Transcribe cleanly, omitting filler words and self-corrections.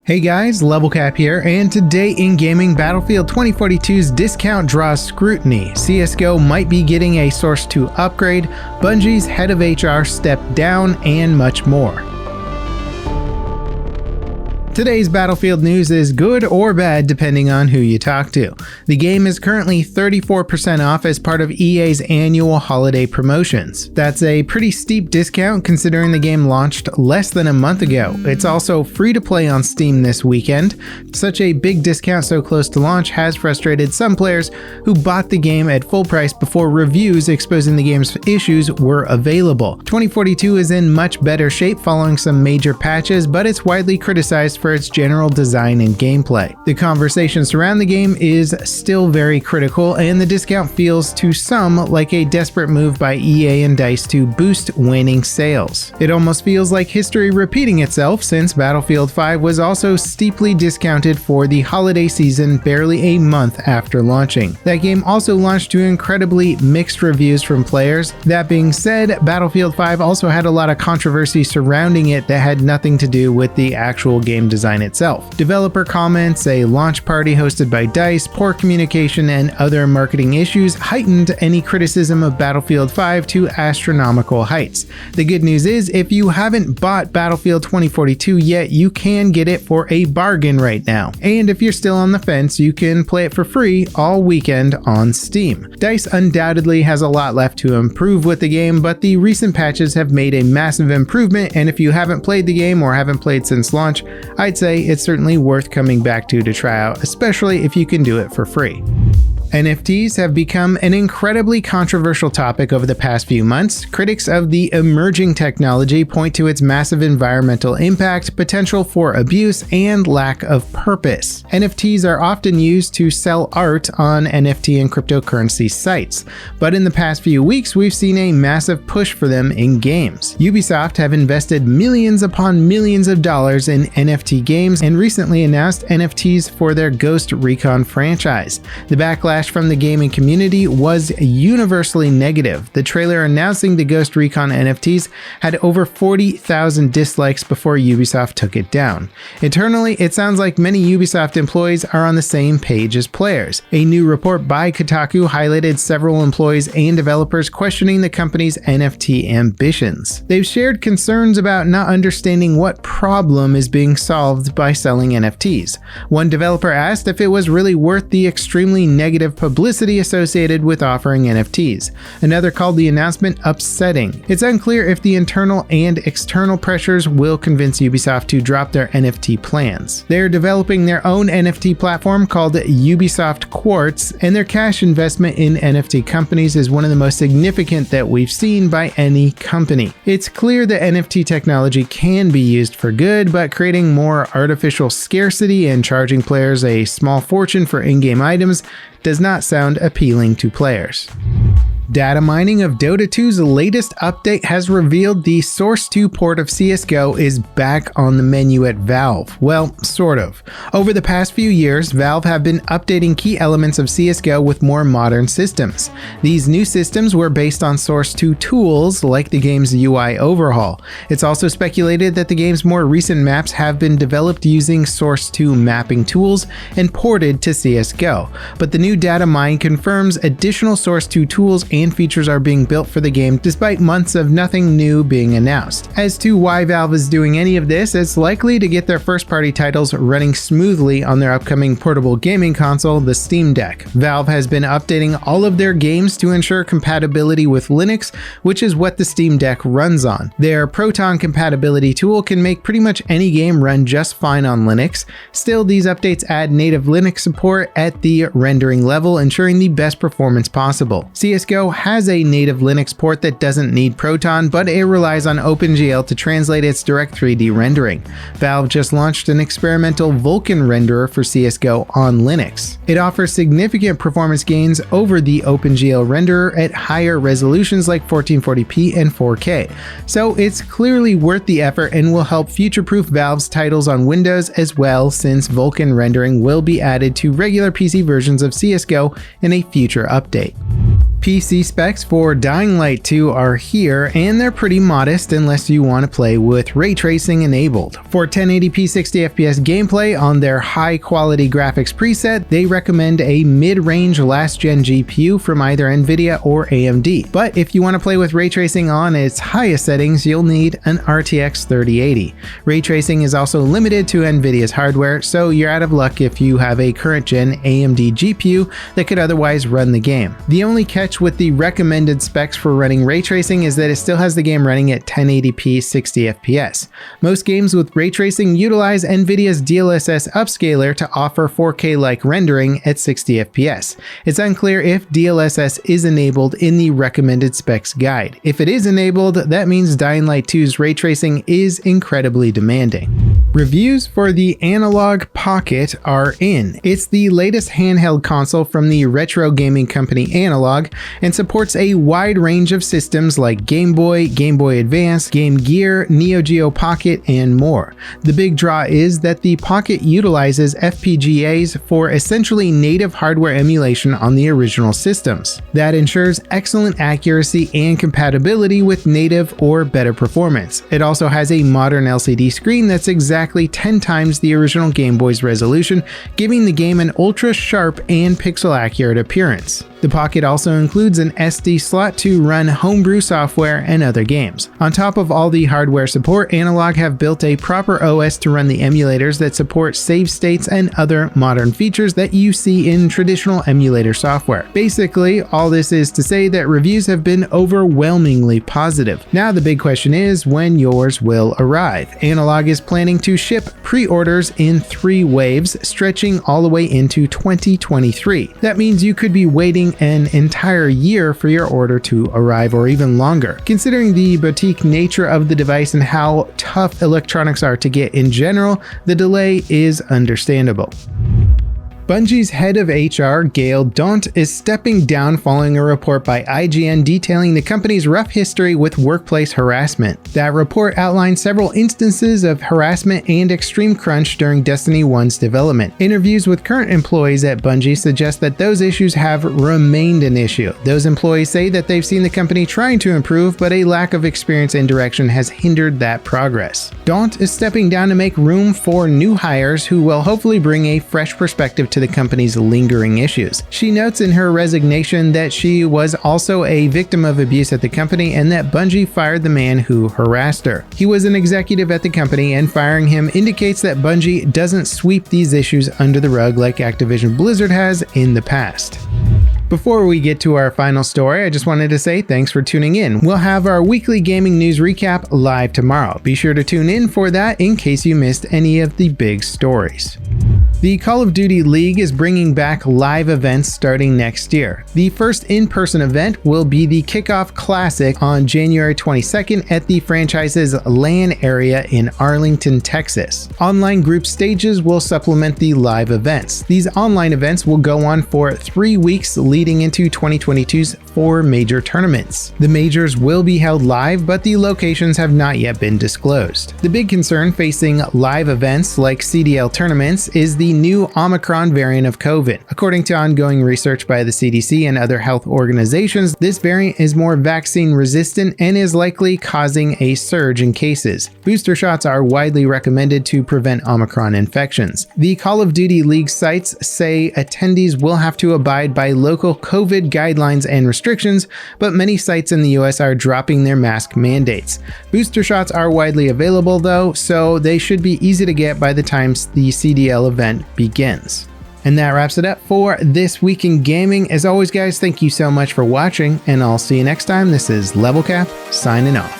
Hey guys, Level Cap here, and today in gaming, Battlefield 2042's discount draws scrutiny. CSGO might be getting a Source 2 upgrade, Bungie's head of HR stepped down, and much more. Today's Battlefield news is good or bad depending on who you talk to. The game is currently 34% off as part of EA's annual holiday promotions. That's a pretty steep discount considering the game launched less than a month ago. It's also free to play on Steam this weekend. Such a big discount so close to launch has frustrated some players who bought the game at full price before reviews exposing the game's issues were available. 2042 is in much better shape following some major patches, but it's widely criticized for its general design and gameplay. The conversation surrounding the game is still very critical, and the discount feels to some like a desperate move by EA and DICE to boost waning sales. It almost feels like history repeating itself since Battlefield 5 was also steeply discounted for the holiday season barely a month after launching. That game also launched to incredibly mixed reviews from players. That being said, Battlefield 5 also had a lot of controversy surrounding it that had nothing to do with the actual game design itself. Developer comments, a launch party hosted by DICE, poor communication, and other marketing issues heightened any criticism of Battlefield 5 to astronomical heights. The good news is, if you haven't bought Battlefield 2042 yet, you can get it for a bargain right now. And if you're still on the fence, you can play it for free all weekend on Steam. DICE undoubtedly has a lot left to improve with the game, but the recent patches have made a massive improvement, and if you haven't played the game or haven't played since launch, I'd say it's certainly worth coming back to try out, especially if you can do it for free. NFTs have become an incredibly controversial topic over the past few months. Critics of the emerging technology point to its massive environmental impact, potential for abuse, and lack of purpose. NFTs are often used to sell art on NFT and cryptocurrency sites, but in the past few weeks we've seen a massive push for them in games. Ubisoft have invested millions upon millions of dollars in NFT games and recently announced NFTs for their Ghost Recon franchise. The backlash from the gaming community was universally negative. The trailer announcing the Ghost Recon NFTs had over 40,000 dislikes before Ubisoft took it down. Internally, it sounds like many Ubisoft employees are on the same page as players. A new report by Kotaku highlighted several employees and developers questioning the company's NFT ambitions. They've shared concerns about not understanding what problem is being solved by selling NFTs. One developer asked if it was really worth the extremely negative publicity associated with offering NFTs. Another called the announcement upsetting. It's unclear if the internal and external pressures will convince Ubisoft to drop their NFT plans. They're developing their own NFT platform called Ubisoft Quartz, and their cash investment in NFT companies is one of the most significant that we've seen by any company. It's clear that NFT technology can be used for good, but creating more artificial scarcity and charging players a small fortune for in-game items does not sound appealing to players. Data mining of Dota 2's latest update has revealed the Source 2 port of CSGO is back on the menu at Valve. Well, sort of. Over the past few years, Valve have been updating key elements of CSGO with more modern systems. These new systems were based on Source 2 tools like the game's UI overhaul. It's also speculated that the game's more recent maps have been developed using Source 2 mapping tools and ported to CSGO. But the new data mine confirms additional Source 2 tools and features are being built for the game despite months of nothing new being announced. As to why Valve is doing any of this, it's likely to get their first-party titles running smoothly on their upcoming portable gaming console, the Steam Deck. Valve has been updating all of their games to ensure compatibility with Linux, which is what the Steam Deck runs on. Their Proton compatibility tool can make pretty much any game run just fine on Linux. Still, these updates add native Linux support at the rendering level, ensuring the best performance possible. CSGO has a native Linux port that doesn't need Proton, but it relies on OpenGL to translate its direct 3D rendering. Valve just launched an experimental Vulkan renderer for CSGO on Linux. It offers significant performance gains over the OpenGL renderer at higher resolutions like 1440p and 4K, so it's clearly worth the effort and will help future-proof Valve's titles on Windows as well, since Vulkan rendering will be added to regular PC versions of CSGO in a future update. PC specs for Dying Light 2 are here, and they're pretty modest unless you want to play with ray tracing enabled. For 1080p 60fps gameplay on their high-quality graphics preset, they recommend a mid-range last-gen GPU from either Nvidia or AMD. But if you want to play with ray tracing on its highest settings, you'll need an RTX 3080. Ray tracing is also limited to Nvidia's hardware, so you're out of luck if you have a current-gen AMD GPU that could otherwise run the game. The only catch with the recommended specs for running ray tracing is that it still has the game running at 1080p 60fps. Most games with ray tracing utilize Nvidia's DLSS upscaler to offer 4K-like rendering at 60fps. It's unclear if DLSS is enabled in the recommended specs guide. If it is enabled, that means Dying Light 2's ray tracing is incredibly demanding. Reviews for the Analogue Pocket are in. It's the latest handheld console from the retro gaming company Analogue, and supports a wide range of systems like Game Boy, Game Boy Advance, Game Gear, Neo Geo Pocket, and more. The big draw is that the Pocket utilizes FPGAs for essentially native hardware emulation on the original systems. That ensures excellent accuracy and compatibility with native or better performance. It also has a modern LCD screen that's exactly 10 times the original Game Boy's resolution, giving the game an ultra-sharp and pixel-accurate appearance. The Pocket also includes an SD slot to run homebrew software and other games. On top of all the hardware support, Analogue have built a proper OS to run the emulators that support save states and other modern features that you see in traditional emulator software. Basically, all this is to say that reviews have been overwhelmingly positive. Now the big question is when yours will arrive. Analogue is planning to ship pre-orders in 3 waves, stretching all the way into 2023. That means you could be waiting an entire year for your order to arrive, or even longer. Considering the boutique nature of the device and how tough electronics are to get in general, the delay is understandable. Bungie's head of HR, Gail Daunt, is stepping down following a report by IGN detailing the company's rough history with workplace harassment. That report outlined several instances of harassment and extreme crunch during Destiny 1's development. Interviews with current employees at Bungie suggest that those issues have remained an issue. Those employees say that they've seen the company trying to improve, but a lack of experience and direction has hindered that progress. Daunt is stepping down to make room for new hires who will hopefully bring a fresh perspective to the company's lingering issues. She notes in her resignation that she was also a victim of abuse at the company and that Bungie fired the man who harassed her. He was an executive at the company, and firing him indicates that Bungie doesn't sweep these issues under the rug like Activision Blizzard has in the past. Before we get to our final story, I just wanted to say thanks for tuning in. We'll have our weekly gaming news recap live tomorrow. Be sure to tune in for that in case you missed any of the big stories. The Call of Duty League is bringing back live events starting next year. The first in-person event will be the Kickoff Classic on January 22nd at the franchise's LAN area in Arlington, Texas. Online group stages will supplement the live events. These online events will go on for 3 weeks leading into 2022's 4 major tournaments. The majors will be held live, but the locations have not yet been disclosed. The big concern facing live events like CDL tournaments is the new Omicron variant of COVID. According to ongoing research by the CDC and other health organizations, this variant is more vaccine resistant and is likely causing a surge in cases. Booster shots are widely recommended to prevent Omicron infections. The Call of Duty League sites say attendees will have to abide by local COVID guidelines and restrictions, but many sites in the US are dropping their mask mandates. Booster shots are widely available though, so they should be easy to get by the time the CDL event begins. And that wraps it up for this week in gaming. As always, guys, thank you so much for watching, and I'll see you next time. This is Level Cap signing off.